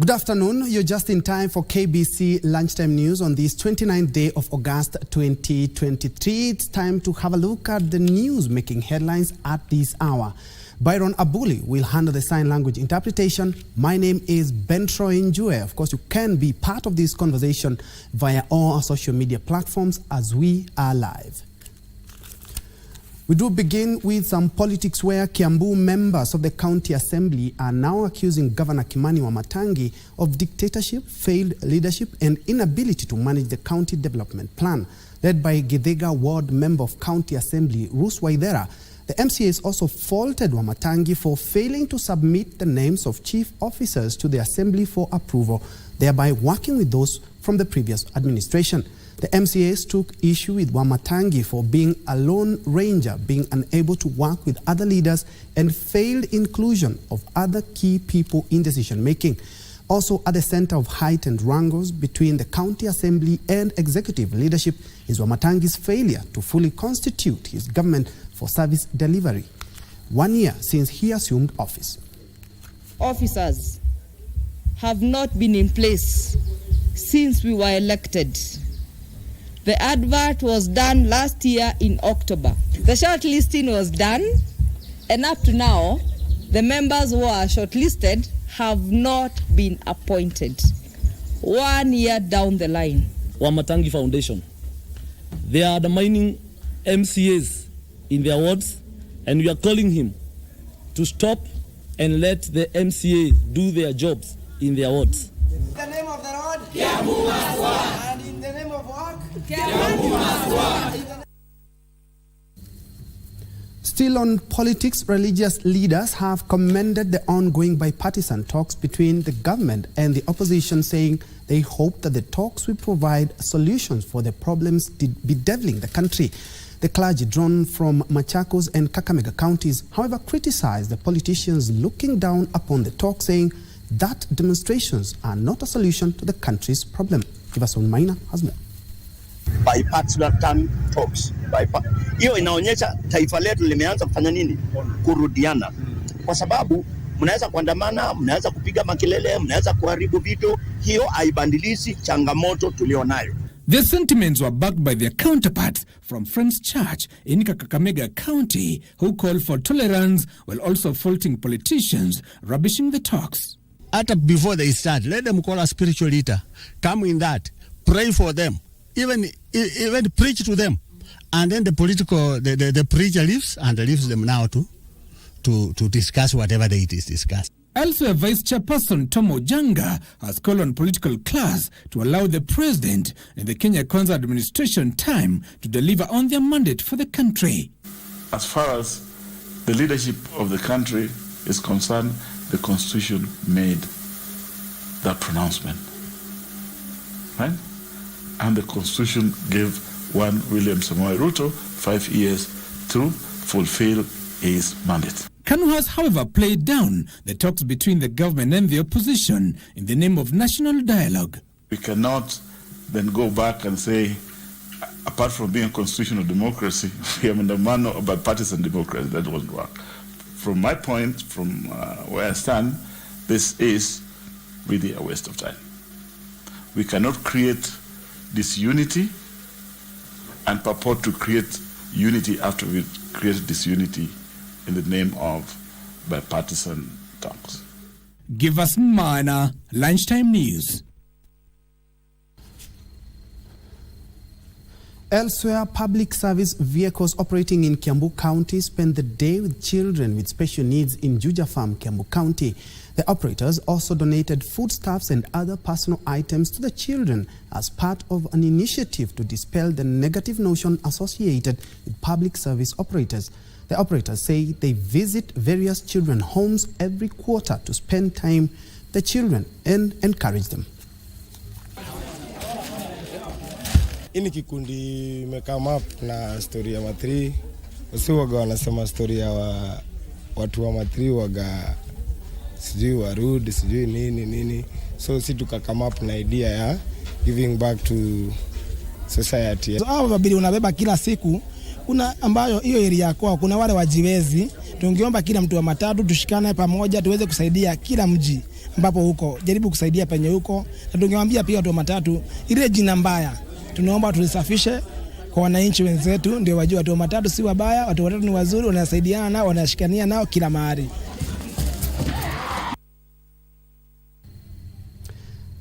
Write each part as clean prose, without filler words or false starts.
Good afternoon. You're just in time for KBC Lunchtime News on this 29th day of August 2023. It's time to have a look at the news making headlines at this hour. Byron Abuli will handle the sign language interpretation. My name is Bentroy Njue. Of course, you can be part of this conversation via all our social media platforms as we are live. We do begin with some politics where Kiambu members of the County Assembly are now accusing Governor Kimani Wamatangi of dictatorship, failed leadership, and inability to manage the county development plan. Led by Githega Ward member of County Assembly, Ruth Waithera, the MCAs also faulted Wamatangi for failing to submit the names of chief officers to the Assembly for approval, thereby working with those from the previous administration. The MCAs took issue with Wamatangi for being a lone ranger, being unable to work with other leaders, and failed inclusion of other key people in decision-making. Also at the center of heightened wrangles between the County Assembly and executive leadership is Wamatangi's failure to fully constitute his government for service delivery, 1 year since he assumed office. Officers have not been in place since we were elected. The advert was done last year in October. The shortlisting was done, and up to now, the members who are shortlisted have not been appointed. 1 year down the line. Wamatangi Foundation, they are undermining MCAs in their wards, and we are calling him to stop and let the MCA do their jobs in their wards. In the name of the Lord, Kiambu must work. And in the name of work, Kiambu must work. Still on politics, religious leaders have commended the ongoing bipartisan talks between the government and the opposition, saying they hope that the talks will provide solutions for the problems bedeviling the country. The clergy drawn from Machakos and Kakamega counties, however, criticized the politicians looking down upon the talk, saying that demonstrations are not a solution to the country's problem. Giverson Maina has more. Bipartisan talks. Hiyo inaonyesha taifa letu limeanza kufanya nini? Kurudiana. Kwa sababu mnaweza kuandamana, mnaweza kupiga makelele, mnaweza kuharibu vitu, hiyo haibadilishi changamoto tulionayo. Their sentiments were backed by their counterparts from Friends Church in Kakamega County, who called for tolerance while also faulting politicians rubbishing the talks. Before they start, let them call a spiritual leader. Come in that, pray for them, even preach to them, and then the preacher leaves them now to discuss whatever it is discussed. Elsewhere, Vice Chairperson Tomo Janga has called on political class to allow the president and the Kenya Kwanza administration time to deliver on their mandate for the country. As far as the leadership of the country is concerned, the Constitution made that pronouncement, right? And the Constitution gave one William Samoei Ruto 5 years to fulfill his mandate. KANU has, however, played down the talks between the government and the opposition in the name of national dialogue. We cannot then go back and say, apart from being a constitutional democracy, we are in the manner of bipartisan democracy. That won't work. From my point, from where I stand, this is really a waste of time. We cannot create disunity and purport to create unity after we create disunity in the name of bipartisan talks. Give us minor Lunchtime News. Elsewhere, public service vehicles operating in Kiambu County spend the day with children with special needs in Juja Farm, Kiambu County. The operators also donated foodstuffs and other personal items to the children as part of an initiative to dispel the negative notion associated with public service operators. The operators say they visit various children's homes every quarter to spend time with the children and encourage them. Ini kikundi mekam up na story ya matri. Wasi waga wanasema story ya watu wa matri waga sijui warudi, sijui nini. So si tukakam up na idea ya giving back to society. Hao wabili unabeba kila siku. Kuna ambayo hiyo area yako, kuna wale wajiwezi. Tungeomba kila mtu wa matatu tushikane pamoja tuweze kusaidia kila mji ambapo huko, jaribu kusaidia penye huko, na tungewaambia pia watu wa matatu ile jina mbaya tunaomba tulisafishe kwa wananchi wenzetu, ndio wajue watu wa matatu si wabaya, watu wa matatu ni wazuri, wanasaidiana nao, wanashikania nao kila mahali.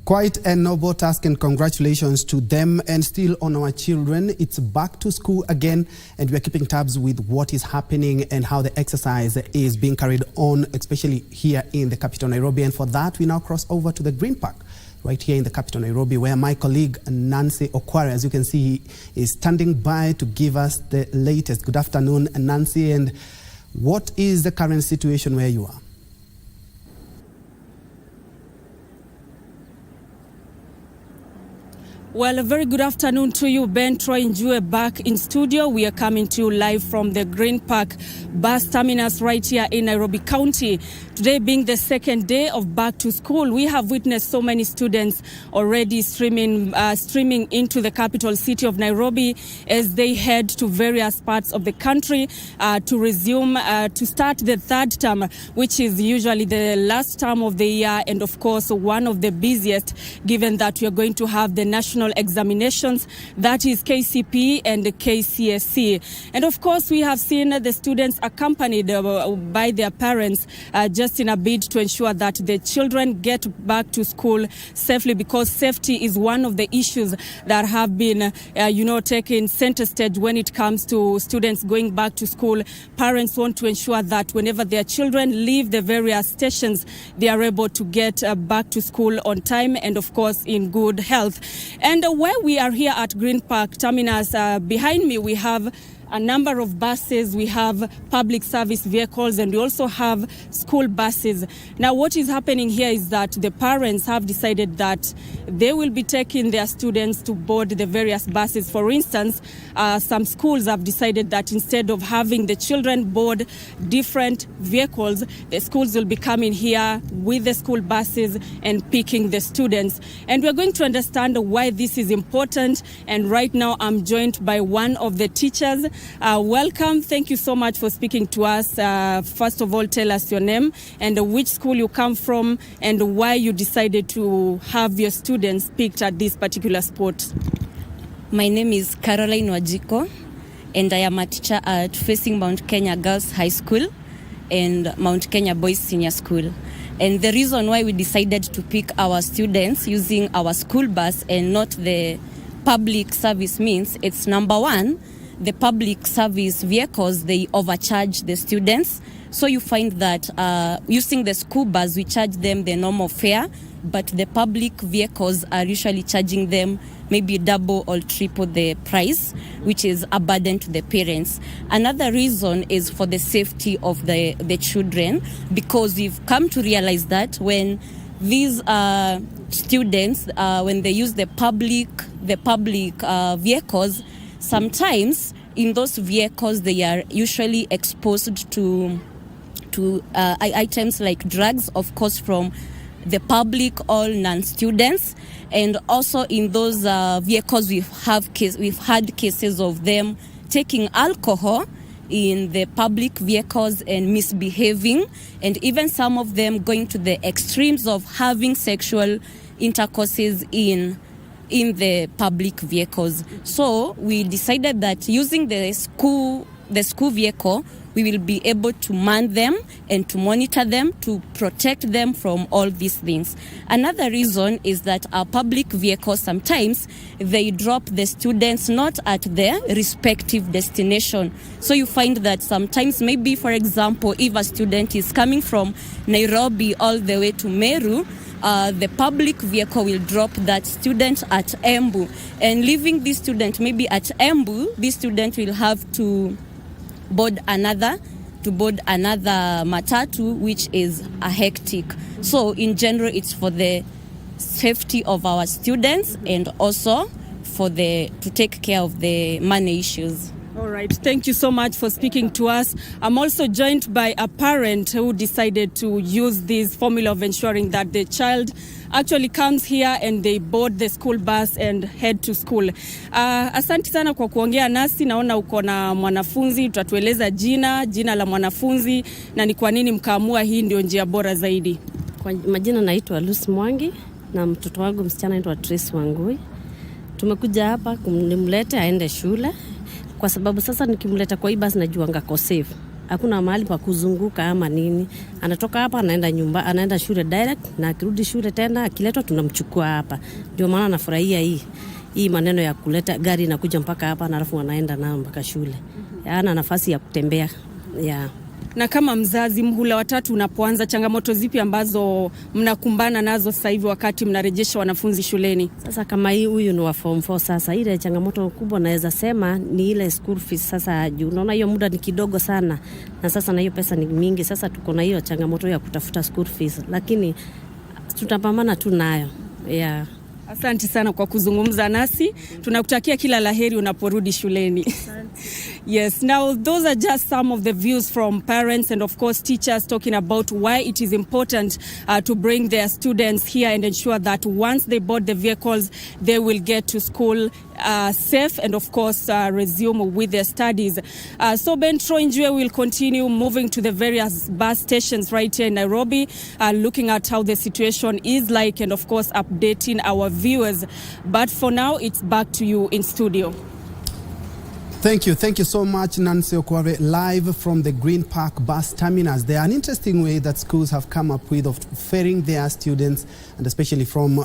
Quite a noble task, and congratulations to them. And still on our children, it's back to school again, and we are keeping tabs with what is happening and how the exercise is being carried on, especially here in the capital Nairobi. And for that, we now cross over to the Green Park right here in the capital Nairobi, where my colleague Nancy Okware, as you can see, is standing by to give us the latest. Good afternoon, Nancy, and what is the current situation where you are? Well, a very good afternoon to you, Ben. Troy Njue back in studio. We are coming to you live from the Green Park bus terminus right here in Nairobi County. Today being the second day of back to school, we have witnessed so many students already streaming into the capital city of Nairobi as they head to various parts of the country to resume, to start the third term, which is usually the last term of the year, and of course one of the busiest, given that we are going to have the national examinations, that is KCPE and KCSE. And of course we have seen the students accompanied by their parents just in a bid to ensure that the children get back to school safely, because safety is one of the issues that have been taken center stage when it comes to students going back to school. Parents want to ensure that whenever their children leave the various stations, they are able to get back to school on time and of course in good health. And where we are here at Green Park terminus, behind me we have a number of buses, we have public service vehicles, and we also have school buses. Now what is happening here is that the parents have decided that they will be taking their students to board the various buses. For instance, some schools have decided that instead of having the children board different vehicles, the schools will be coming here with the school buses and picking the students. And we're going to understand why this is important. And right now I'm joined by one of the teachers. Welcome. Thank you so much for speaking to us. First of all, tell us your name and which school you come from and why you decided to have your students picked at this particular sport. My name is Caroline Wajiko, and I am a teacher at Facing Mount Kenya Girls High School and Mount Kenya Boys Senior School. And the reason why we decided to pick our students using our school bus and not the public service means it's number one, the public service vehicles, they overcharge the students. So you find that using the school bus, we charge them the normal fare, but the public vehicles are usually charging them maybe double or triple the price, which is a burden to the parents. Another reason is for the safety of the children, because we've come to realize that when these students, when they use the public vehicles, sometimes in those vehicles they are usually exposed to items like drugs, of course, from the public or non-students. And also in those vehicles we've had cases of them taking alcohol in the public vehicles and misbehaving, and even some of them going to the extremes of having sexual intercourses in the public vehicles. So we decided that using the school vehicle, we will be able to man them and to monitor them, to protect them from all these things. Another reason is that our public vehicles, sometimes they drop the students not at their respective destination. So you find that sometimes, maybe for example, if a student is coming from Nairobi all the way to Meru, the public vehicle will drop that student at Embu, and leaving this student maybe at Embu, this student will have to board another matatu, which is a hectic. So in general, it's for the safety of our students and also to take care of the money issues. All right. Thank you so much for speaking to us. I'm also joined by a parent who decided to use this formula of ensuring that the child actually comes here and they board the school bus and head to school. Asante sana kwa kuongea nasi. Naona uko na mwanafunzi, tutatueleza jina la mwanafunzi na ni kwa nini mkaamua hii ndio njia bora zaidi. Kwa majina naitwa Lucy Mwangi na mtoto wangu msichana anaitwa Trace Wangui. Tumekuja hapa kumlete aende shule kwa sababu sasa nikimleta kwa hii basi najua ngako safe. Hakuna mahali pa kuzunguka ama nini. Anatoka hapa anaenda shule direct na akirudi shule tena akiletwa tunamchukua hapa. Ndio maana nafurahia hii maneno ya kuleta gari na kuja mpaka hapa na alafu anaenda nao mpaka shule. Hana nafasi ya kutembea. Yeah. Na kama mzazi mhula watatu unapoanza, changamoto zipi ambazo mnakumbana nazo sasa hivi wakati mnarejesha wanafunzi shuleni? Sasa kama huyu ni wa form 4 sasa, ile changamoto kubwa naweza sema ni ile school fees. Sasa juu unaona hiyo muda ni kidogo sana na sasa na hiyo pesa ni mingi. Sasa tuko na hiyo changamoto ya kutafuta school fees, lakini tutapambana tu nayo. Yeah. Asante sana kwa kuzungumza nasi. Tunakutakia kila laheri unaporudi shuleni. Yes, now those are just some of the views from parents and of course teachers talking about why it is important to bring their students here and ensure that once they board the vehicles, they will get to school safe and of course resume with their studies. So Bentro Njue will continue moving to the various bus stations right here in Nairobi, looking at how the situation is like and of course updating our viewers. But for now, it's back to you in studio. Thank you so much, Nancy Okware, live from the Green Park bus terminus. There are an interesting way that schools have come up with of ferrying their students, and especially from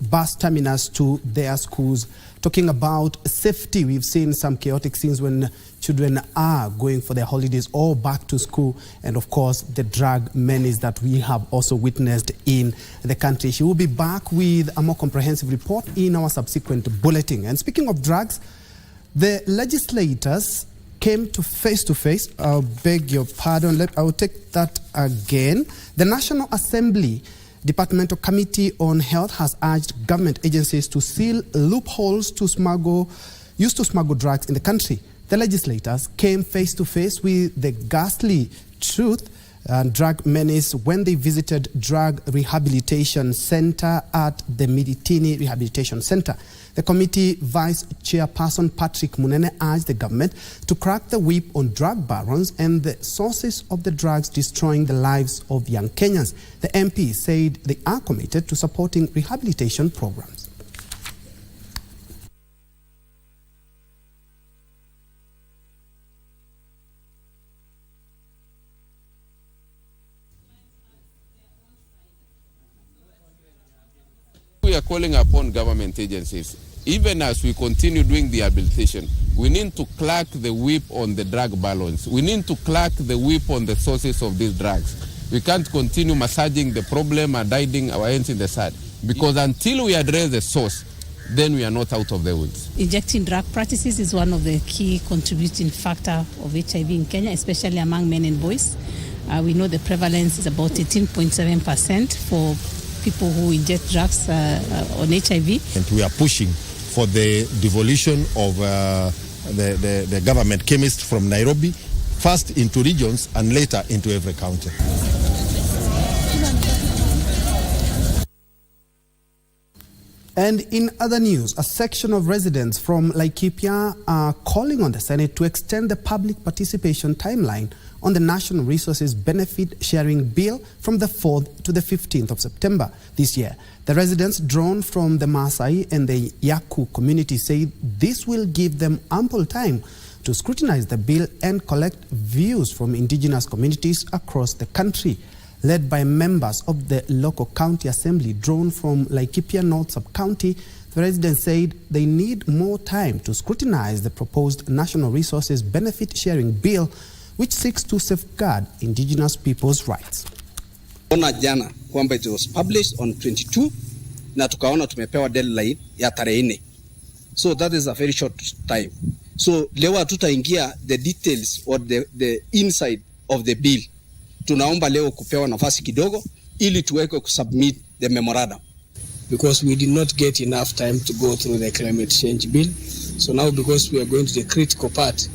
bus terminus to their schools. Talking about safety, we've seen some chaotic scenes when children are going for their holidays or back to school, and of course the drug menace that we have also witnessed in the country. She will be back with a more comprehensive report in our subsequent bulletin. And speaking of drugs, the legislators came to face. I'll beg your pardon. I will take that again. The National Assembly Departmental Committee on Health has urged government agencies to seal loopholes used to smuggle drugs in the country. The legislators came face to face with the ghastly truth and drug menace when they visited Drug Rehabilitation Center at the Miditini Rehabilitation Center. The committee vice chairperson Patrick Munene urged the government to crack the whip on drug barons and the sources of the drugs destroying the lives of young Kenyans. The MP said they are committed to supporting rehabilitation programs. We are calling upon government agencies, even as we continue doing the rehabilitation, we need to crack the whip on the drug balance. We need to crack the whip on the sources of these drugs. We can't continue massaging the problem and hiding our hands in the sand, because until we address the source, then we are not out of the woods. Injecting drug practices is one of the key contributing factor of HIV in Kenya, especially among men and boys. We know the prevalence is about 18.7% for people who inject drugs on HIV. And we are pushing for the devolution of the government chemists from Nairobi, first into regions and later into every county. And in other news, a section of residents from Laikipia are calling on the Senate to extend the public participation timeline on the National Resources Benefit Sharing Bill from the 4th to the 15th of September this year. The residents drawn from the Maasai and the Yaku community say this will give them ample time to scrutinize the bill and collect views from indigenous communities across the country. Led by members of the local county assembly drawn from Laikipia North Sub-County, the residents said they need more time to scrutinize the proposed National Resources Benefit Sharing Bill, which seeks to safeguard indigenous people's rights. Ona jana kwamba it was published on 22 na tukaona tumepewa deadline ya tarehe 4. So that is a very short time. So leo hatutaingia the details or the inside of the bill. Tunaomba leo kupewa nafasi kidogo ili tuweke kusubmit the memorandum. Because we did not get enough time to go through the climate change bill. So now because we are going to the critical part,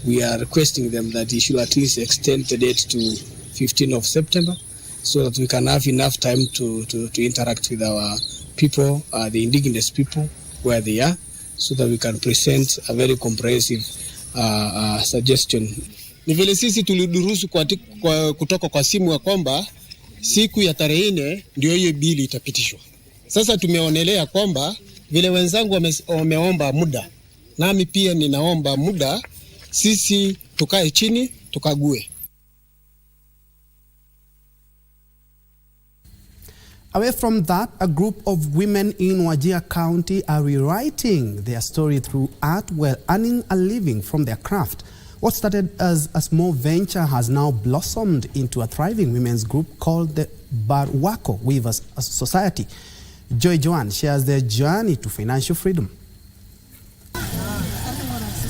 we are requesting them that they should at least extend the date to 15th of September so that we can have enough time to interact with our people, the indigenous people, where they are, so that we can present a very comprehensive suggestion. Ni vile sisi tulidurusu kutoka kwa simu ya kwamba siku ya tarehe 4 ndio hiyo bili itapitishwa. Sasa tumeonelea kwamba vile wenzangu wameomba muda, nami pia ninaomba muda, sisi tukae chini tukague. Away from that, a group of women in Wajir County are rewriting their story through art while earning a living from their craft. What started as a small venture has now blossomed into a thriving women's group called the Barwako Weavers Society. Joy Joan shares their journey to financial freedom.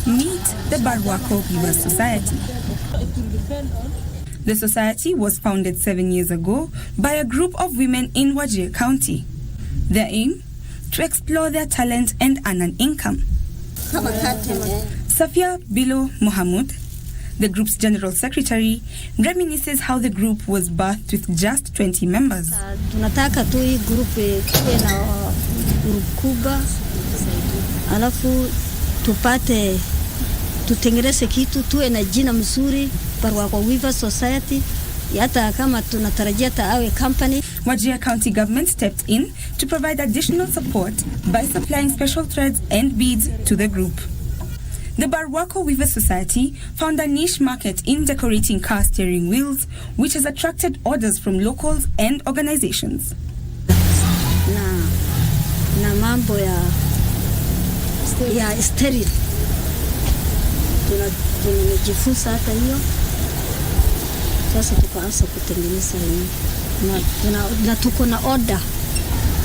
Meet the Barwako Weavers Society. The society was founded 7 years ago by a group of women in Wajir County. Their aim? To explore their talent and earn an income. Safia Bilo Mohamud, the group's general secretary, reminisces how the group was birthed with just 20 members. Tunataka tu hii group tuwe na group kubwa, alafu tutengeneze kitu, tuwe na jina mzuri, Barwako Weavers Society, hata kama tunatarajia awe company. Wajir County government stepped in to provide additional support by supplying special threads and beads to the group. The Barwako Weavers Society found a niche market in decorating car steering wheels, which has attracted orders from locals and organizations. Na mambo ya stereo. Tunajifunza hata hiyo. Sasa tukaanza kutengeneza hiyo. Na tuko na order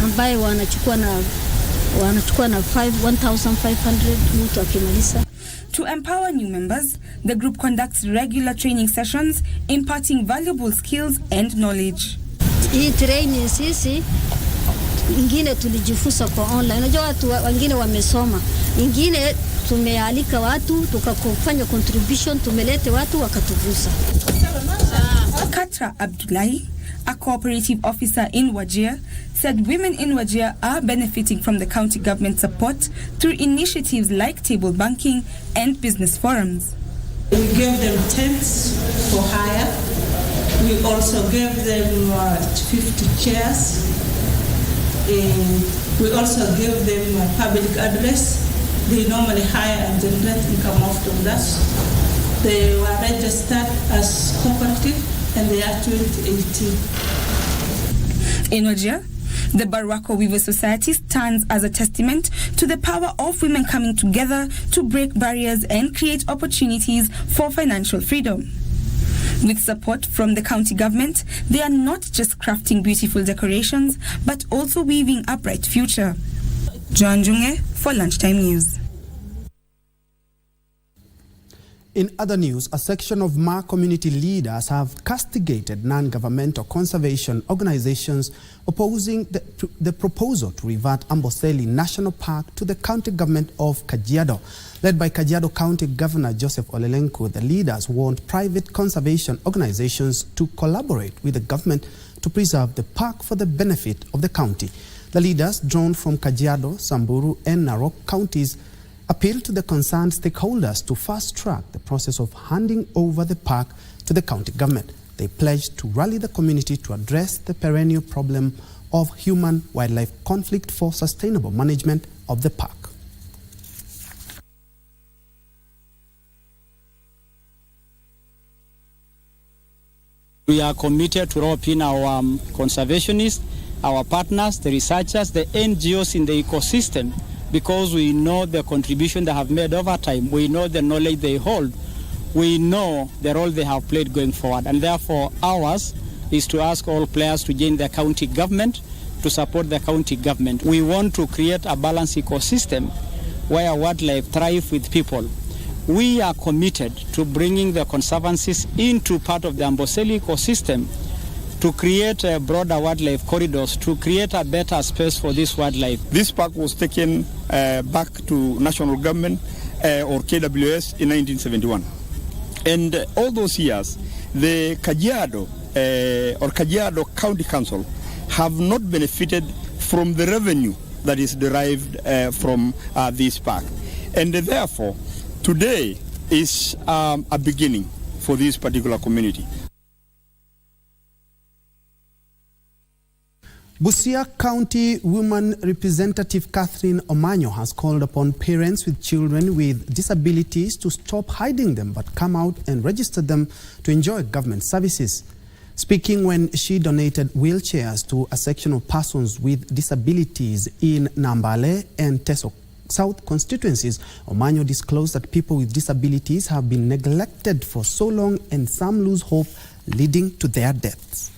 ambayo wanachukua na 1,500 mtu akimaliza. To empower new members, the group conducts regular training sessions, imparting valuable skills and knowledge. Hii training sisi ingine tulijifunza kwa online. Unajua watu wengine wamesoma. Ingine tumealika watu tukafanya contribution, tumelete watu wakatuvusa. Katra Abdullahi, a cooperative officer in Wajir, said women in Wajir are benefiting from the county government support through initiatives like table banking and business forums. We gave them tents for hire. We also gave them 50 chairs. We also gave them a public address. They normally hire and generate income after that. They were registered as cooperative and they are 2018. In Wajir, the Barwako Weavers Society stands as a testament to the power of women coming together to break barriers and create opportunities for financial freedom. With support from the county government, they are not just crafting beautiful decorations, but also weaving a bright future. Joan Junge for Lunchtime News. In other news, a section of Ma community leaders have castigated non-governmental conservation organizations opposing the proposal to revert Amboseli National Park to the county government of Kajiado. Led by Kajiado County Governor Joseph Olelenku, the leaders want private conservation organizations to collaborate with the government to preserve the park for the benefit of the county. The leaders, drawn from Kajiado, Samburu and Narok counties, appealed to the concerned stakeholders to fast-track the process of handing over the park to the county government. They pledged to rally the community to address the perennial problem of human-wildlife conflict for sustainable management of the park. We are committed to rope in our conservationists, our partners, the researchers, the NGOs in the ecosystem, because we know the contribution they have made over time. We know the knowledge they hold. We know the role they have played going forward. And therefore, ours is to ask all players to join the county government, to support the county government. We want to create a balanced ecosystem where wildlife thrive with people. We are committed to bringing the conservancies into part of the Amboseli ecosystem to create broader wildlife corridors, to create a better space for this wildlife. This park was taken back to national government or KWS in 1971. And all those years, the Kajiado or Kajiado County Council have not benefited from the revenue that is derived from this park. And therefore, today is a beginning for this particular community. Busia County Woman Representative Catherine Omanyo has called upon parents with children with disabilities to stop hiding them but come out and register them to enjoy government services. Speaking when she donated wheelchairs to a section of persons with disabilities in Nambale and Teso South constituencies, Omanyo disclosed that people with disabilities have been neglected for so long and some lose hope, leading to their deaths.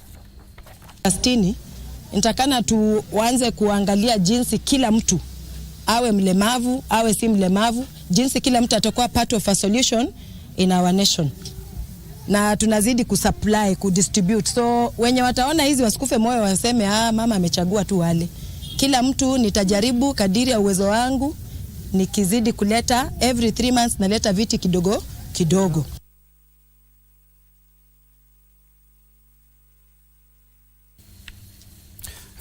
Nitakana tuanze kuangalia jinsi kila mtu awe mlemavu awe si mlemavu, jinsi kila mtu atakuwa part of a solution in our nation, na tunazidi kusupply kudistribute. So wenye wataona hizi wasikufe moyo waseme mama amechagua tu wale. Kila mtu nitajaribu kadiri ya uwezo wangu, nikizidi kuleta every 3 months naleta viti kidogo kidogo.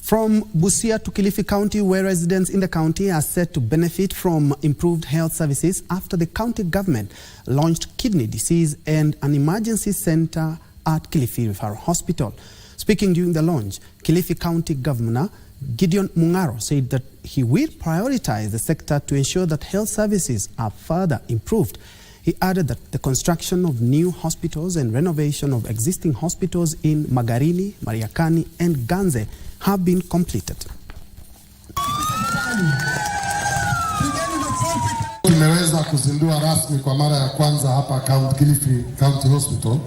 From Busia to Kilifi County, where residents in the county are set to benefit from improved health services after the county government launched kidney disease and an emergency center at Kilifi Referral Hospital. Speaking during the launch, Kilifi County Governor Gideon Mungaro said that he will prioritize the sector to ensure that health services are further improved. He added that the construction of new hospitals and renovation of existing hospitals in Magarini, Mariakani and Ganze have been completed. Tumeweza kuzindua rasmi kwa mara ya kwanza hapa Kilifi County Hospital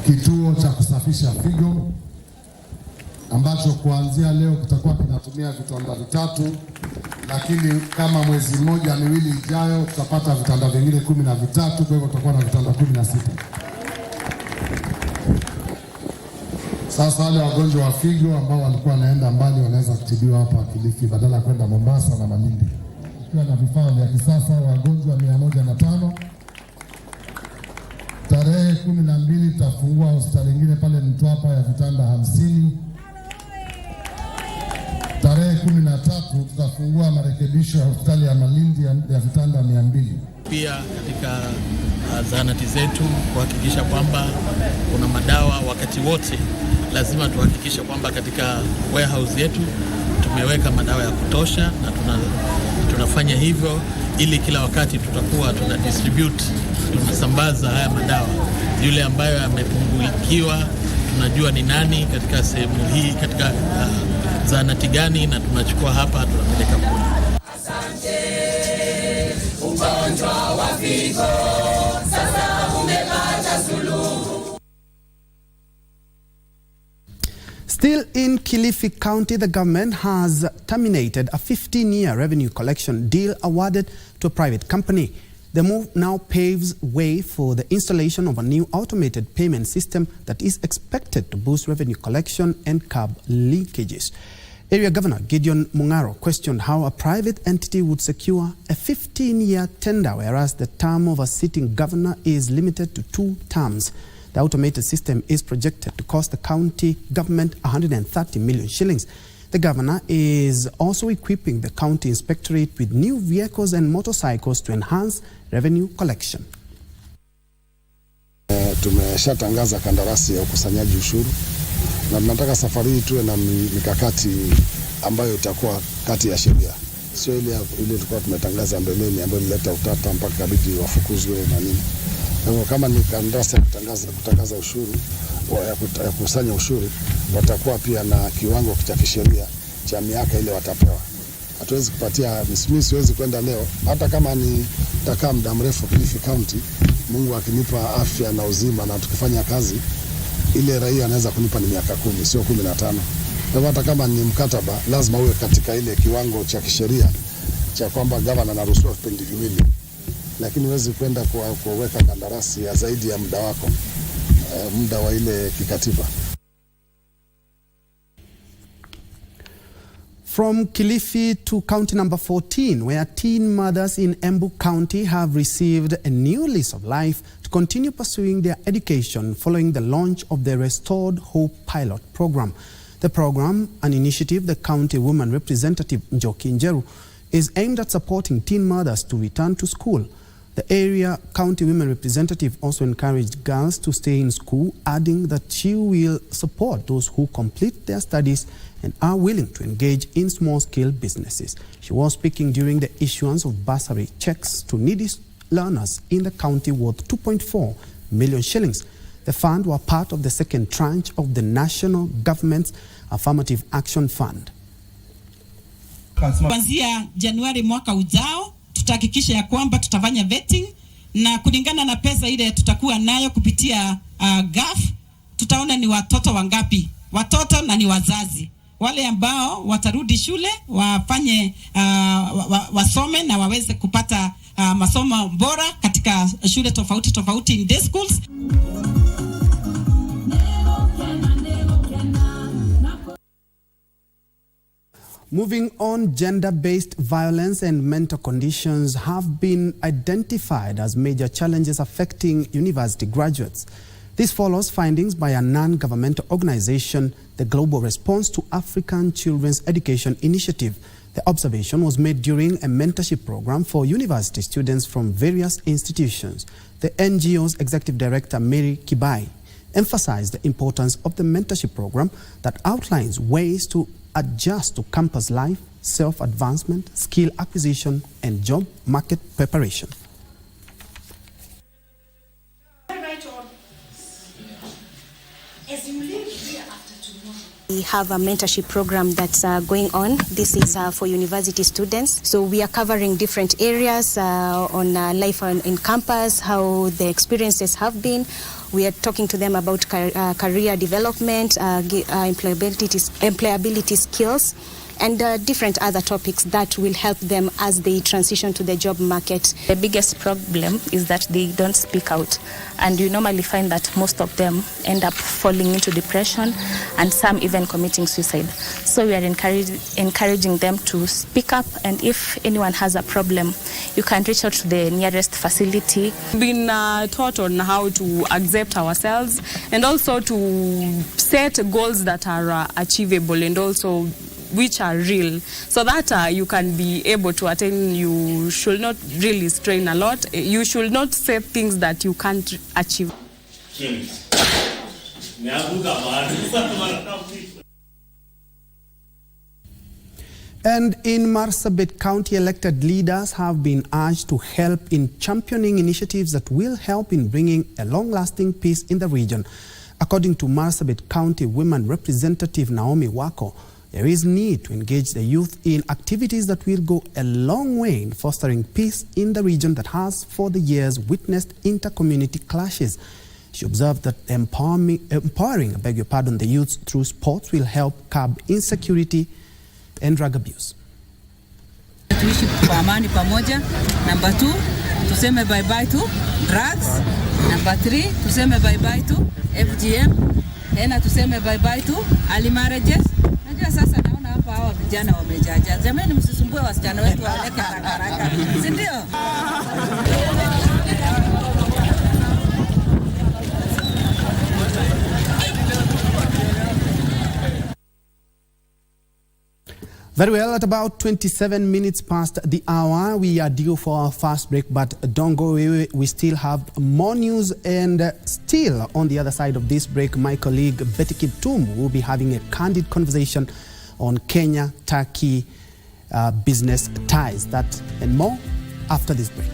kituo cha kusafisha figo ambacho kuanzia leo kitakuwa kinatumia vitanda 3, lakini kama mwezi mmoja miwili ijayo tutapata vitanda vingine 13, kwa hivyo tutakuwa na vitanda 16. Sasa wale wagonjwa wa figo ambao walikuwa wanaenda mbali wanaweza kutibiwa hapa Kilifi badala ya kwenda Mombasa na Malindi. Tukiwa na vifaa vya kisasa, wagonjwa 105. Tarehe 12 tutafungua hospitali nyingine pale Mtwapa ya vitanda 50. Tarehe 13 tutafungua marekebisho ya hospitali ya Malindi ya vitanda 200. Pia katika zahanati zetu kuhakikisha kwamba kuna madawa wakati wote. Lazima tuhakikishe kwamba katika warehouse yetu tumeweka madawa ya kutosha, na tunafanya hivyo ili kila wakati tutakuwa tuna distribute, tunasambaza haya madawa. Yule ambayo amepungukiwa tunajua ni nani katika sehemu hii, katika zahanati gani, na tunachukua hapa tunapeleka kule. Asante, ugonjwa wa figo sasa umepata suluhu. Still in Kilifi County, the government has terminated a 15-year revenue collection deal awarded to a private company. The move now paves way for the installation of a new automated payment system that is expected to boost revenue collection and curb leakages. Area Governor Gideon Mungaro questioned how a private entity would secure a 15-year tender, whereas the term of a sitting governor is limited to 2 terms. The automated system is projected to cost the county government 130 million shillings. The governor is also equipping the county inspectorate with new vehicles and motorcycles to enhance revenue collection. Tumeshatangaza kandarasi ya ukusanyaji ushuru na tunataka safari hii tuwe na mikakati ambayo itakuwa kati ya sheria, sio ile tulikuwa tumetangaza mbeleni ambayo ileta utata mpaka kabidi wafukuzwe na nini. Kama ni kandarasi ya kutangaza ushuru ya kusanya ushuru, watakuwa pia na kiwango cha kisheria cha miaka ile watapewa. Hatuwezi kupatia mimi, siwezi kwenda leo hata kama ni takaa muda mrefu Kilifi County, Mungu akinipa afya na uzima na tukifanya kazi ile, raia anaweza kunipa ni miaka 10 sio 15. Kwa hata kama ni mkataba lazima uwe katika ile kiwango cha kisheria cha kwamba gavana anaruhusiwa vipindi viwili, lakini huwezi kwenda kuweka kandarasi ya zaidi ya muda wako, muda wa ile kikatiba. From Kilifi to county number 14, where teen mothers in Kiambu County have received a new lease of life to continue pursuing their education following the launch of the Restored Hope pilot program. The program, an initiative the county woman representative Njoki Njeru, is aimed at supporting teen mothers to return to school. The area county women representative also encouraged girls to stay in school, adding that she will support those who complete their studies and are willing to engage in small-scale businesses. She was speaking during the issuance of bursary checks to needy learners in the county worth 2.4 million shillings. The fund were part of the second tranche of the national government's Affirmative Action Fund. Kuanzia Januari mwaka ujao tutahakikisha ya kwamba tutafanya vetting na kulingana na pesa ile tutakuwa nayo kupitia GAF, tutaona ni watoto wangapi, watoto na ni wazazi. Wale ambao watarudi shule wafanye wasome na waweze kupata masomo bora katika shule tofauti tofauti in day schools. Moving on, gender-based violence and mental conditions have been identified as major challenges affecting university graduates. This follows findings by a non-governmental organization, the Global Response to African Children's Education Initiative. The observation was made during a mentorship program for university students from various institutions. The NGO's Executive Director, Mary Kibai, emphasized the importance of the mentorship program that outlines ways to adjust to campus life, self-advancement, skill acquisition, and job market preparation. We have a mentorship program that's going on. This is for university students. So we are covering different areas on life in campus, how the experiences have been. We are talking to them about career development, employability skills, and different other topics that will help them as they transition to the job market. The biggest problem is that they don't speak out, and you normally find that most of them end up falling into depression and some even committing suicide. So we are encouraging them to speak up, and if anyone has a problem, you can reach out to the nearest facility. We've been taught on how to accept ourselves and also to set goals that are achievable and also which are real, so that you can be able to attain. You should not really strain a lot. You should not say things that you can't achieve. And in Marsabit County, elected leaders have been urged to help in championing initiatives that will help in bringing a long-lasting peace in the region. According to Marsabit County Women Representative Naomi Wako, there is need to engage the youth in activities that will go a long way in fostering peace in the region that has for the years witnessed inter-community clashes. She observed that empowering the youth through sports will help curb insecurity and drug abuse. Tuishi kwa amani pamoja. Number 2, tuseme bye bye to drugs. Number 3, tuseme bye bye to FGM. Tena tuseme bye bye to early marriages. Najua sasa naona hapa hawa vijana wamejaja. Jamani, msisumbue wasichana wetu waleke haraka. Si ndio? Very well, at about 27 minutes past the hour, we are due for our fast break, but don't go away. We still have more news, and still on the other side of this break, my colleague Betty Kiptum will be having a candid conversation on Kenya-Turkey business ties. That and more after this break.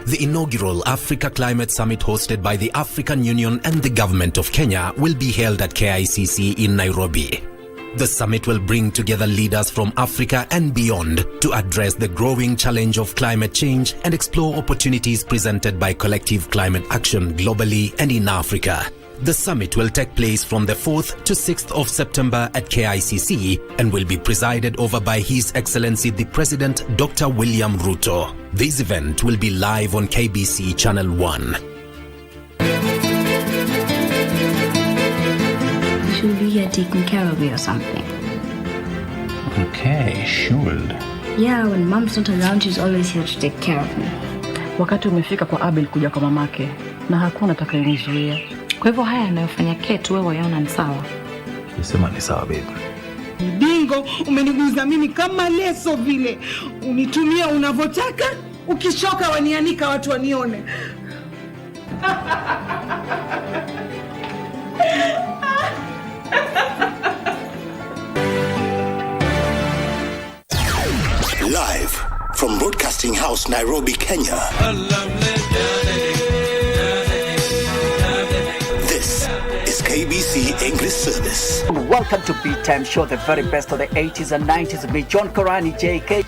The inaugural Africa Climate Summit hosted by the African Union and the Government of Kenya will be held at KICC in Nairobi. The summit will bring together leaders from Africa and beyond to address the growing challenge of climate change and explore opportunities presented by collective climate action globally and in Africa. The summit will take place from the 4th to 6th of September at KICC and will be presided over by His Excellency the President Dr. William Ruto. This event will be live on KBC Channel 1. Should be here taking care of me or something. Okay, should. Yeah, when mom's not around, she's always here to take care of me. Wakati umefika kwa Abel kuja kwa mamake na hakuna atakayenizuia. Kwa hivyo haya yanayofanya Kate wewe yaona ni sawa? Nisema ni sawa baby. Bingo, umeniguza mimi kama leso vile. Unitumia unavyotaka, ukichoka wanianika watu wanione. Live from Broadcasting House, Nairobi, Kenya. This is KBC English Service. Welcome to Beat Time Show, the very best of the 80s and 90s. Me, John Karani, JK.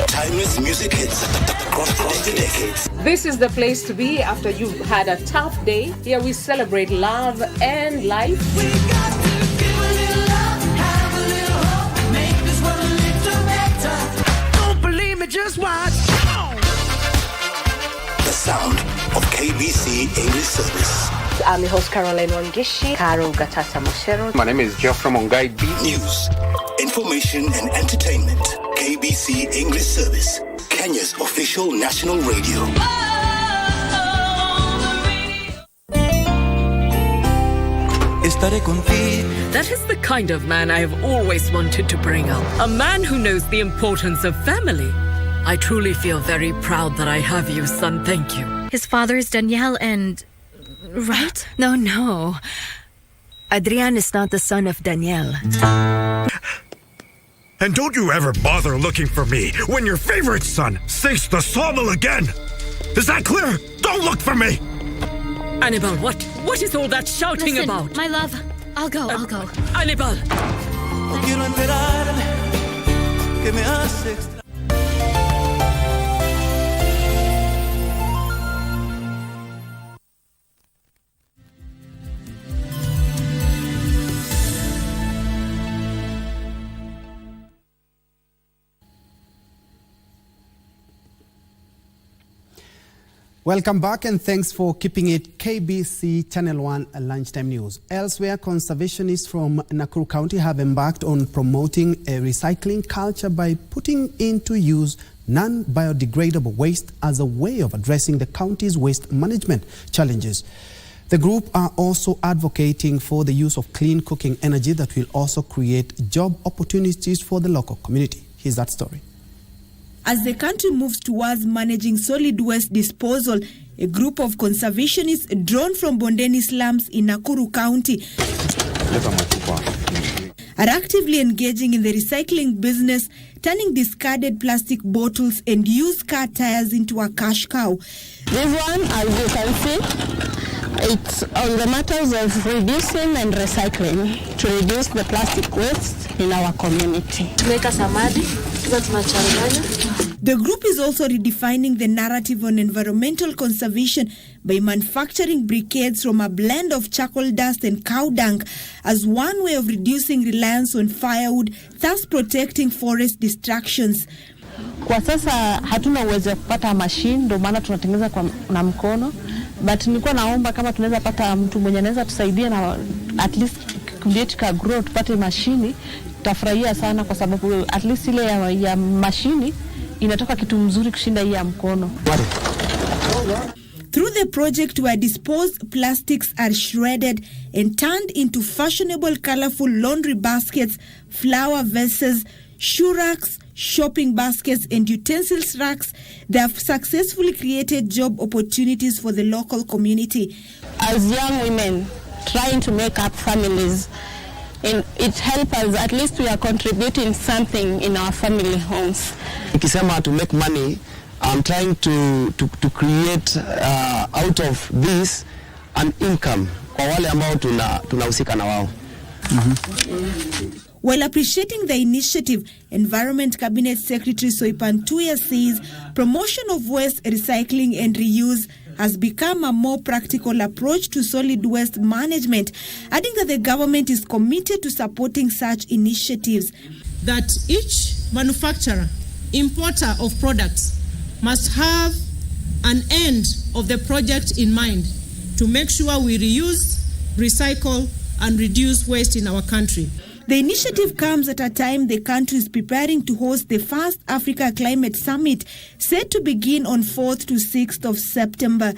Timeless music hits across the decades. This is the place to be after you've had a tough day. Here we celebrate love and life. Just watch. The sound of KBC English Service. I'm your host Caroline Wangishi, Karo Gatata Moshero. My name is Geoffrey Mongai B. News, information and entertainment. KBC English Service, Kenya's official national radio. That is the kind of man I have always wanted to bring up. A man who knows the importance of family. I truly feel very proud that I have you, son. Thank you. His father is Daniel and... right? No. Adrian is not the son of Daniel. And don't you ever bother looking for me when your favorite son sings the psalm again. Is that clear? Don't look for me. Annabelle, what is all that shouting Listen, about? my love, I'll go. Annabelle. Welcome back and thanks for keeping it KBC Channel 1 Lunchtime News. Elsewhere, conservationists from Nakuru County have embarked on promoting a recycling culture by putting into use non-biodegradable waste as a way of addressing the county's waste management challenges. The group are also advocating for the use of clean cooking energy that will also create job opportunities for the local community. Here's that story. As the country moves towards managing solid waste disposal, a group of conservationists drawn from Bondeni slums in Nakuru County are actively engaging in the recycling business, turning discarded plastic bottles and used car tires into a cash cow. This one, as you can see, it's on the matters of reducing and recycling to reduce the plastic waste in our community. The group is also redefining the narrative on environmental conservation by manufacturing briquettes from a blend of charcoal dust and cow dung as one way of reducing reliance on firewood, thus protecting forest destructions. Kwa sasa hatuna uwezo kupata machine, ndio maana tunatengeneza na mkono, but nilikuwa naomba kama tunaweza pata mtu mwenye anaweza tusaidia na at least create ka grow tupate mashini, tutafurahia sana kwa sababu at least ile ya mashini inatoka kitu mzuri kushinda hii ya mkono. Through the project where disposed plastics are shredded and turned into fashionable colorful laundry baskets, flower vases, shoe racks, shopping baskets and utensils racks, they have successfully created job opportunities for the local community. As young women trying to make up families, and it helps us, at least we are contributing something in our family homes. Nikisema to make money, I'm trying to create out of this an income kwa wale ambao tunahusika na wao. While appreciating the initiative, Environment Cabinet Secretary Soipan Tuya says promotion of waste recycling and reuse has become a more practical approach to solid waste management, adding that the government is committed to supporting such initiatives. That each manufacturer, importer of products must have an end of the project in mind to make sure we reuse, recycle, and reduce waste in our country. The initiative comes at a time the country is preparing to host the first Africa Climate Summit, set to begin on 4th to 6th of September.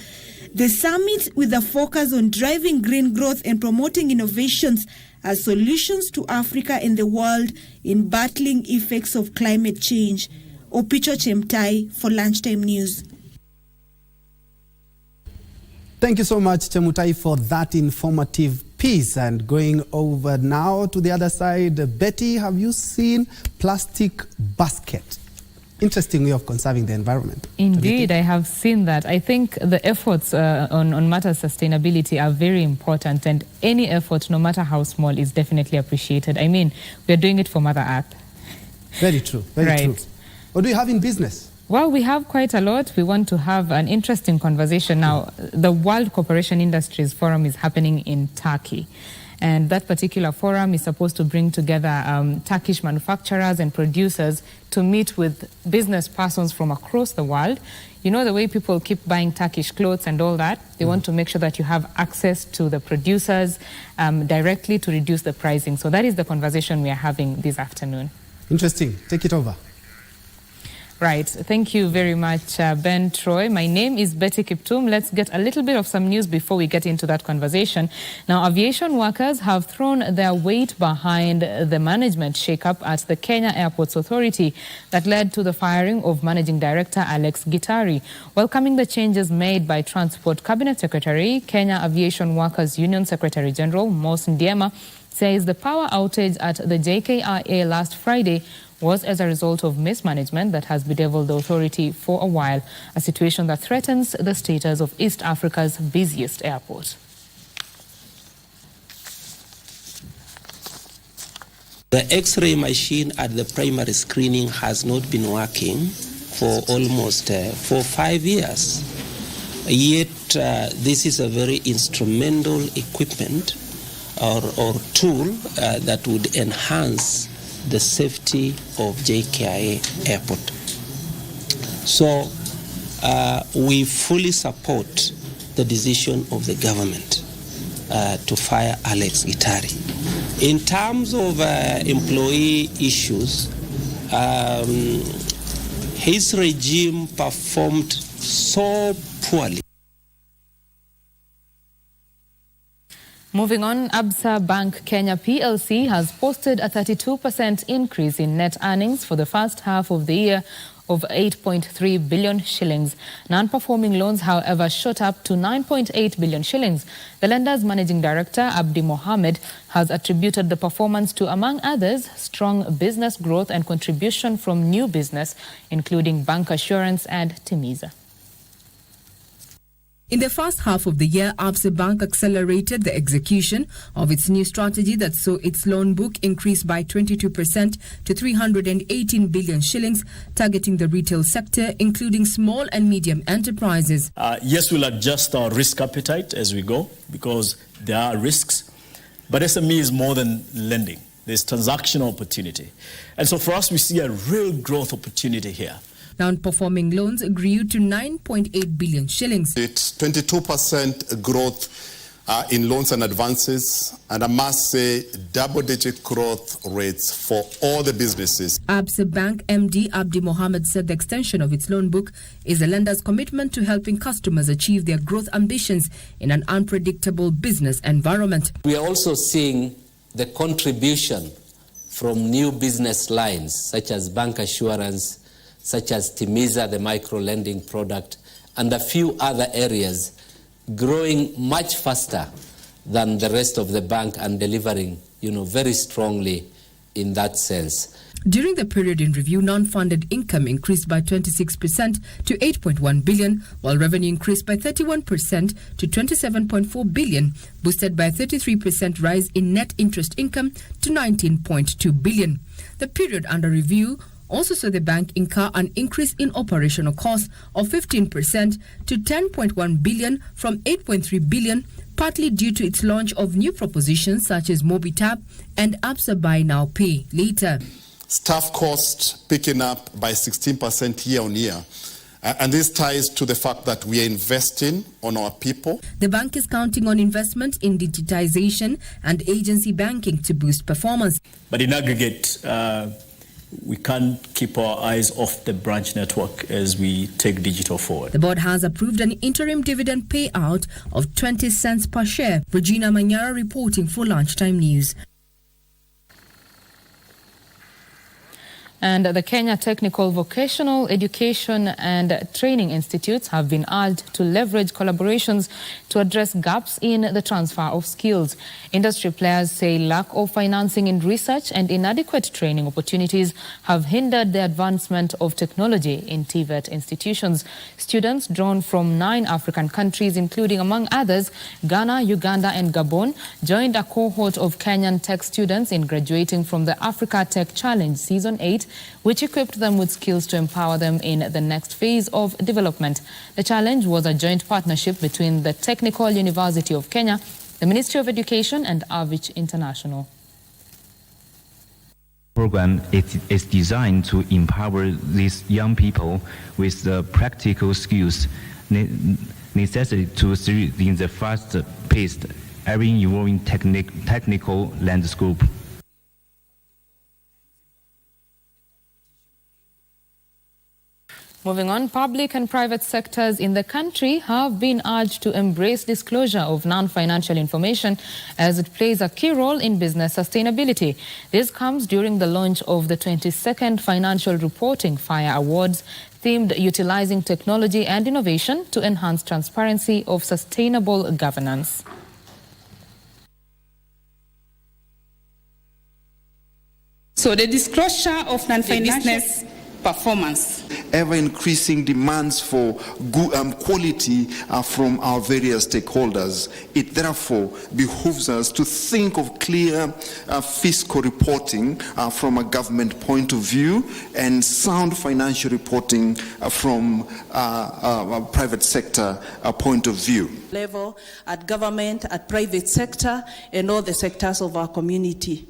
The summit, with a focus on driving green growth and promoting innovations as solutions to Africa and the world in battling effects of climate change. Opicho Chemtai for Lunchtime News. Thank you so much, Chemutai, for that informative piece. And going over now to the other side, Betty, have you seen plastic basket? Interesting way of conserving the environment. Indeed, I have seen that. I think the efforts on matters sustainability are very important, and any effort, no matter how small, is definitely appreciated. I mean, we're doing it for Mother Earth. Very true, very true. What do you have in business? Well, we have quite a lot. We want to have an interesting conversation now. The World Cooperation Industries Forum is happening in Turkey. And that particular forum is supposed to bring together Turkish manufacturers and producers to meet with business persons from across the world. You know, the way people keep buying Turkish clothes and all that, they want to make sure that you have access to the producers directly to reduce the pricing. So that is the conversation we are having this afternoon. Interesting. Take it over. Right. Thank you very much, Ben Troy. My name is Betty Kiptum. Let's get a little bit of some news before we get into that conversation. Now, aviation workers have thrown their weight behind the management shakeup at the Kenya Airports Authority that led to the firing of Managing Director Alex Gitari. Welcoming the changes made by Transport Cabinet Secretary, Kenya Aviation Workers Union Secretary General Mos Ndiema says the power outage at the JKIA last Friday was as a result of mismanagement that has bedeviled the authority for a while, a situation that threatens the status of East Africa's busiest airport. The X-ray machine at the primary screening has not been working for almost 4 or 5 years. Yet this is a very instrumental equipment or tool that would enhance the safety of JKIA Airport. So we fully support the decision of the government to fire Alex Gitari. In terms of employee issues, his regime performed so poorly. Moving on, Absa Bank Kenya PLC has posted a 32% increase in net earnings for the first half of the year of 8.3 billion shillings. Non-performing loans, however, shot up to 9.8 billion shillings. The lender's managing director, Abdi Mohammed, has attributed the performance to, among others, strong business growth and contribution from new business, including bank assurance and Timiza. In the first half of the year, Absa Bank accelerated the execution of its new strategy that saw its loan book increase by 22% to 318 billion shillings, targeting the retail sector, including small and medium enterprises. Yes, we'll adjust our risk appetite as we go because there are risks, but SME is more than lending. There's transactional opportunity. And so for us, we see a real growth opportunity here. Non-performing loans grew to 9.8 billion shillings. It's 22% growth in loans and advances, and I must say double-digit growth rates for all the businesses. Absa Bank MD Abdi Mohammed said the extension of its loan book is the lender's commitment to helping customers achieve their growth ambitions in an unpredictable business environment. We are also seeing the contribution from new business lines such as bank assurance, such as Timiza, the micro-lending product, and a few other areas growing much faster than the rest of the bank and delivering, very strongly in that sense. During the period in review, non-funded income increased by 26% to 8.1 billion, while revenue increased by 31% to 27.4 billion, boosted by a 33% rise in net interest income to 19.2 billion. The period under review also saw the bank incur an increase in operational costs of 15% to 10.1 billion from 8.3 billion, partly due to its launch of new propositions such as MobiTap and Absa Buy Now Pay Later. Staff costs picking up by 16% year on year, And this ties to the fact that we are investing on our people. The bank is counting on investment in digitization and agency banking to boost performance. But in aggregate, we can't keep our eyes off the branch network as we take digital forward. The board has approved an interim dividend payout of 20 cents per share. Regina Manyara reporting for Lunchtime News. And the Kenya Technical Vocational Education and Training Institutes have been urged to leverage collaborations to address gaps in the transfer of skills. Industry players say lack of financing in research and inadequate training opportunities have hindered the advancement of technology in TVET institutions. Students drawn from 9 African countries, including among others Ghana, Uganda and Gabon, joined a cohort of Kenyan tech students in graduating from the Africa Tech Challenge Season 8, which equipped them with skills to empower them in the next phase of development. The challenge was a joint partnership between the Technical University of Kenya, the Ministry of Education and Aviation International. Program is designed to empower these young people with the practical skills necessary to thrive in the fast-paced, ever-evolving technical landscape. Moving on, public and private sectors in the country have been urged to embrace disclosure of non-financial information as it plays a key role in business sustainability. This comes during the launch of the 22nd Financial Reporting FIRE Awards, themed utilizing technology and innovation to enhance transparency of sustainable governance. So the disclosure of non-financial performance. Ever-increasing demands for good, quality from our various stakeholders. It therefore behooves us to think of clear fiscal reporting from a government point of view and sound financial reporting from a private sector point of view. Level at government, at private sector, and all the sectors of our community.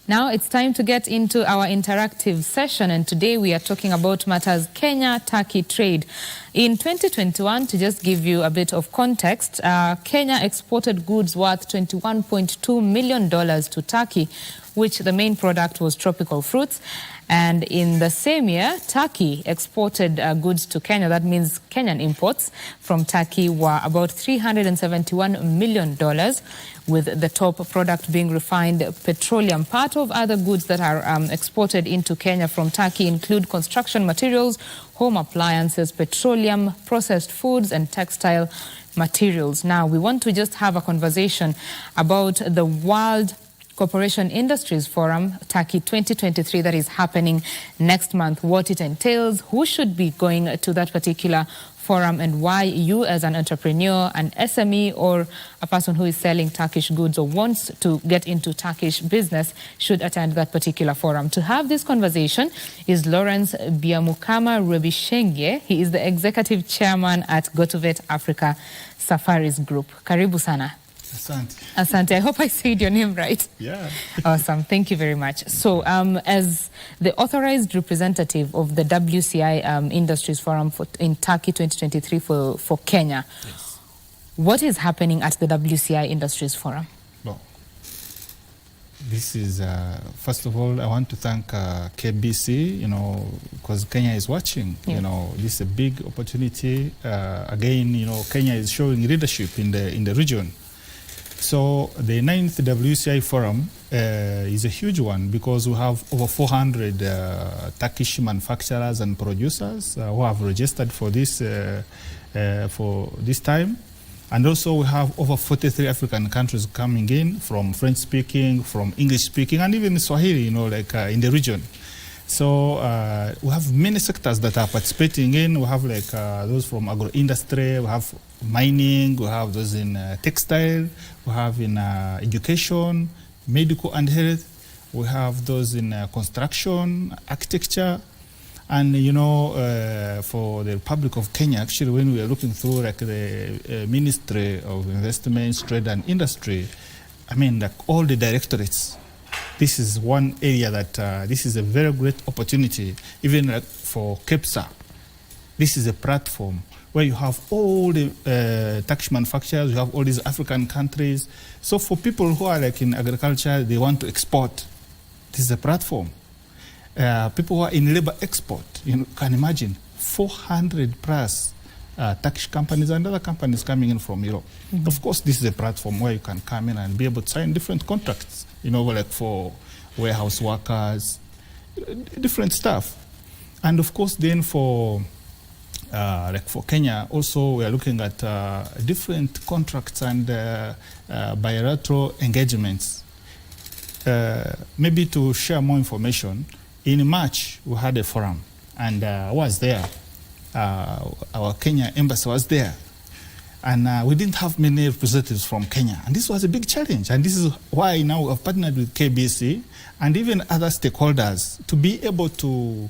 Now it's time to get into our interactive session, and today we are talking about matters Kenya-Turkey trade. In 2021, to just give you a bit of context, Kenya exported goods worth $21.2 million to Turkey, which the main product was tropical fruits. And in the same year, Turkey exported goods to Kenya. That means Kenyan imports from Turkey were about $371 million, with the top product being refined petroleum. Part of other goods that are exported into Kenya from Turkey include construction materials, home appliances, petroleum, processed foods, and textile materials. Now, we want to just have a conversation about the World Corporation Industries Forum, Turkey 2023, that is happening next month, what it entails, who should be going to that particular forum, and why you as an entrepreneur, an SME, or a person who is selling Turkish goods or wants to get into Turkish business should attend that particular forum. To have this conversation is Lawrence Biamukama Rebishenge. He is the executive chairman at GoToVet Africa Safaris Group. Karibu sana. Asante. Asante. I hope I said your name right. Yeah. Awesome. Thank you very much. So, as the authorized representative of the WCI Industries Forum in Turkey 2023 for Kenya, yes, what is happening at the WCI Industries Forum? Well, this is, first of all, I want to thank KBC, because Kenya is watching. Yeah. This is a big opportunity. Again, Kenya is showing leadership in the region. So the 9th WCI Forum is a huge one because we have over 400 Turkish manufacturers and producers who have registered for this time. And also we have over 43 African countries coming in, from French-speaking, from English-speaking, and even Swahili, in the region. So we have many sectors that are participating in. We have those from agro-industry, we have mining, we have those in textile, we have in education, medical and health, we have those in construction, architecture. And for the Republic of Kenya, actually, when we are looking through the Ministry of Investments, Trade and Industry, all the directorates this is one area that this is a very great opportunity, even like for KEPSA. This is a platform where you have all the tax manufacturers, you have all these African countries. So for people who are like in agriculture, they want to export, this is a platform. People who are in labor export, you can imagine 400 plus tax companies and other companies coming in from Europe. Mm-hmm. Of course, this is a platform where you can come in and be able to sign different contracts, like for warehouse workers, different stuff. And of course, then for Kenya, also we are looking at different contracts and bilateral engagements. Maybe to share more information, in March we had a forum, and I was there. Our Kenya embassy was there, and we didn't have many representatives from Kenya, and this was a big challenge. And this is why now we have partnered with KBC and even other stakeholders to be able to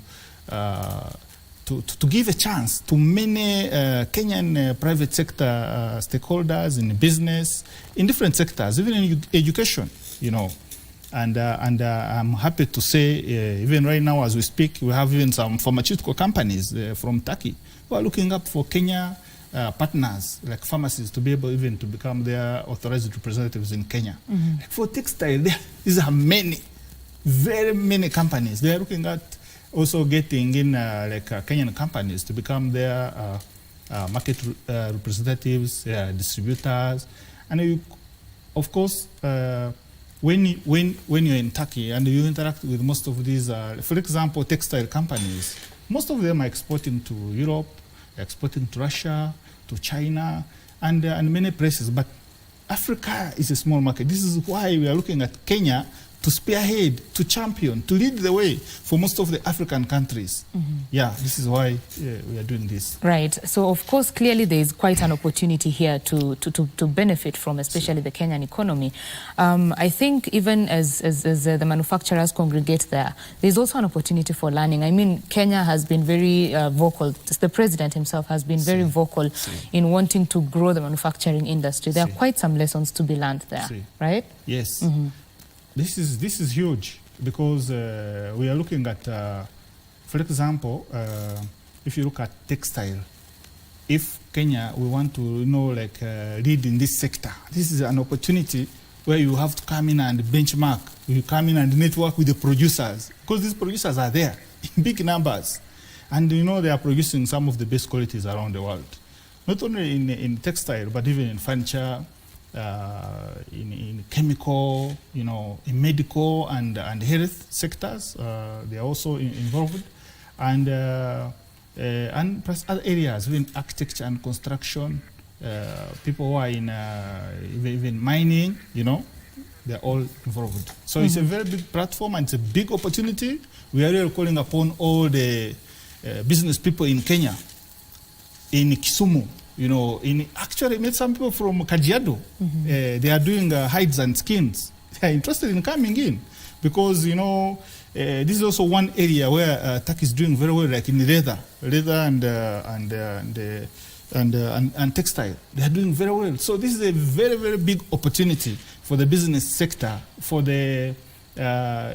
give a chance to many Kenyan private sector stakeholders in business, in different sectors, even in education, And I'm happy to say, even right now as we speak, we have even some pharmaceutical companies from Turkey who are looking up for Kenya partners, like pharmacies, to be able even to become their authorized representatives in Kenya. Mm-hmm. Like for textile, these are many, very many companies. They are looking at also getting in Kenyan companies to become their market representatives, distributors. And of course, when you're in Turkey and you interact with most of these, for example, textile companies, most of them are exporting to Europe, exporting to Russia, to China, and many places. But Africa is a small market. This is why we are looking at Kenya to spearhead, to champion, to lead the way for most of the African countries. Mm-hmm. Yeah, this is why we are doing this. Right. So, of course, clearly there is quite an opportunity here to benefit from, especially the Kenyan economy. I think even as the manufacturers congregate there, there's also an opportunity for learning. I mean, Kenya has been very vocal. The president himself has been very vocal in wanting to grow the manufacturing industry. There are quite some lessons to be learned there, right? Yes. Mm-hmm. This is huge because we are looking at, for example, if you look at textile, if Kenya, we want to lead in this sector, this is an opportunity where you have to come in and benchmark. You come in and network with the producers because these producers are there in big numbers, and they are producing some of the best qualities around the world, not only in textile but even in furniture. In chemical, in medical and health sectors, they are also involved, and plus other areas, even architecture and construction, people who are in even mining, they're all involved. So it's a very big platform and it's a big opportunity. We are really calling upon all the business people in Kenya, in Kisumu. Actually met some people from Kajiado. Mm-hmm. They are doing hides and skins. They are interested in coming in because, this is also one area where Turkey is doing very well, like in leather and textile. They are doing very well. So this is a very, very big opportunity for the business sector, for the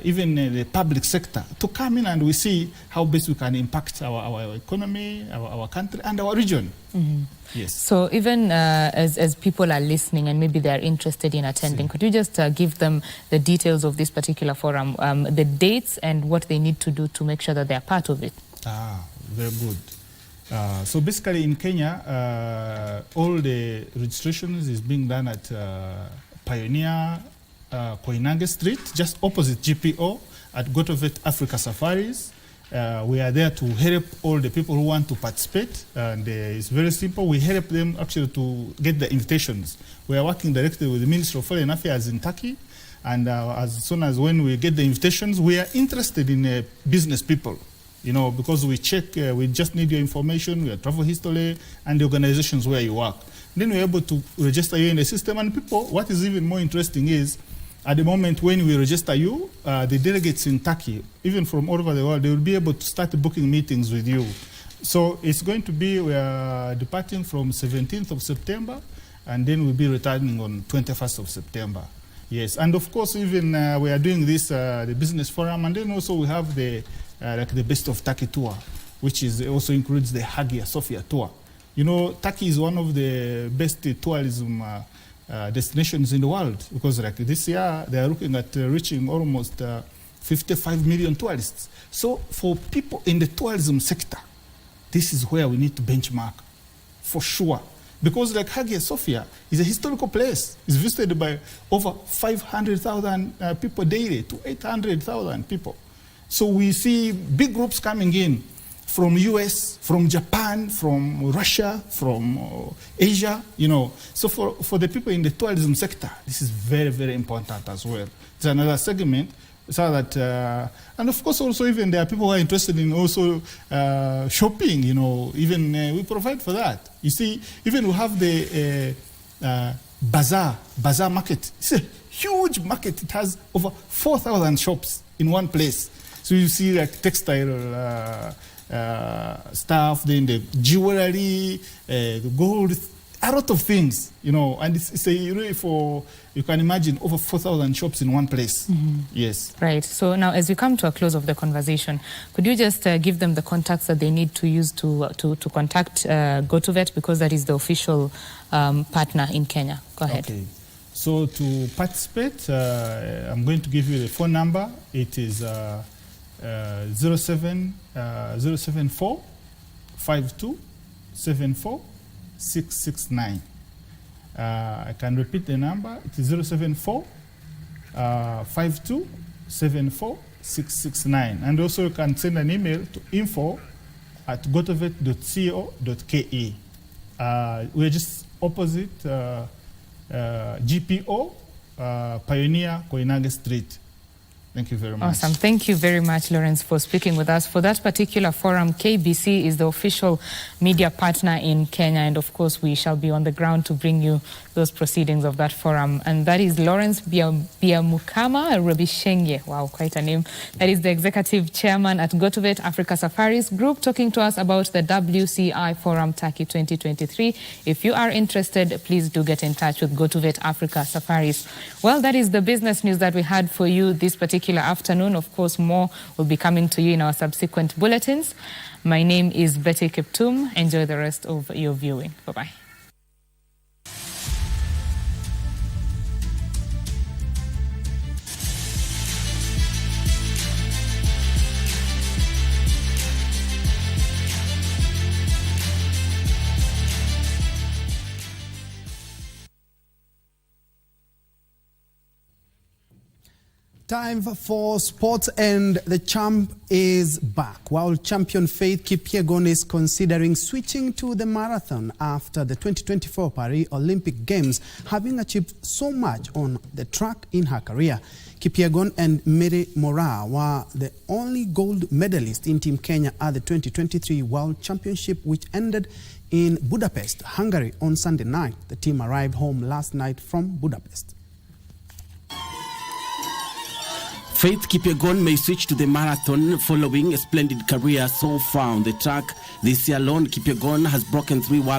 even the public sector to come in, and we see how best we can impact our economy, our country, and our region. Mm-hmm. Yes. So even as people are listening and maybe they are interested in attending, could you just give them the details of this particular forum, the dates and what they need to do to make sure that they are part of it? Very good. So basically in Kenya, all the registrations is being done at Pioneer Koinange Street, just opposite GPO at Gotovet Africa Safaris. We are there to help all the people who want to participate, and it's very simple. We help them actually to get the invitations. We are working directly with the Ministry of Foreign Affairs in Turkey, and as soon as when we get the invitations, we are interested in business people, because we check, we just need your information, your travel history, and the organizations where you work. Then we're able to register you in the system, and people, what is even more interesting is, at the moment when we register you, the delegates in Turkey, even from all over the world, they will be able to start booking meetings with you. So it's going to be, we are departing from 17th of September, and then we'll be returning on 21st of September. Yes, and of course, even we are doing this, the business forum, and then also we have the Best of Turkey tour, which is also includes the Hagia Sophia tour. You know, Turkey is one of the best tourism destinations in the world, because like this year they are looking at reaching almost 55 million tourists. So for people in the tourism sector, this is where we need to benchmark, for sure. Because like Hagia Sophia is a historical place. It's visited by over 500,000 people daily to 800,000 people. So we see big groups coming in from US, from Japan, from Russia, from Asia, you know. So for the people in the tourism sector, this is very, very important as well. It's another segment. So that, and of course also even there are people who are interested in also shopping, you know, even we provide for that. You see, even we have the bazaar market. It's a huge market. It has over 4,000 shops in one place. So you see like textile stuff, then the jewelry, the gold, a lot of things, you know, and it's a really for, you can imagine, over 4,000 shops in one place. Yes. Right. So now, as we come to a close of the conversation, could you just give them the contacts that they need to use to contact GoToVet, because that is the official partner in Kenya? Go ahead. Okay. So to participate, I'm going to give you the phone number. It is 074 52 74 669. I can repeat the number. It is 074 52 74 669. And also you can send an email to info@gotovet.co.ke. We're just opposite GPO, Pioneer Koinange Street. Thank you very much. Awesome. Thank you very much, Lawrence, for speaking with us. For that particular forum, KBC is the official media partner in Kenya. And of course, we shall be on the ground to bring you those proceedings of that forum. And that is Lawrence Biamukama Rabishenge. Wow, quite a name. That is the executive chairman at GoToVet Africa Safaris Group, talking to us about the WCI Forum Turkey 2023. If you are interested, please do get in touch with GoToVet Africa Safaris. Well, that is the business news that we had for you this particular afternoon. Of course, more will be coming to you in our subsequent bulletins. My name is Betty Kiptum. Enjoy the rest of your viewing. Bye-bye. Time for sports, and the champ is back. World champion Faith Kipyegon is considering switching to the marathon after the 2024 Paris Olympic Games, having achieved so much on the track in her career. Kipyegon and Mary Moraa were the only gold medalists in Team Kenya at the 2023 World Championship, which ended in Budapest, Hungary on Sunday night. The team arrived home last night from Budapest. Faith Kipyegon may switch to the marathon following a splendid career so far on the track. This year alone, Kipyegon has broken 3 world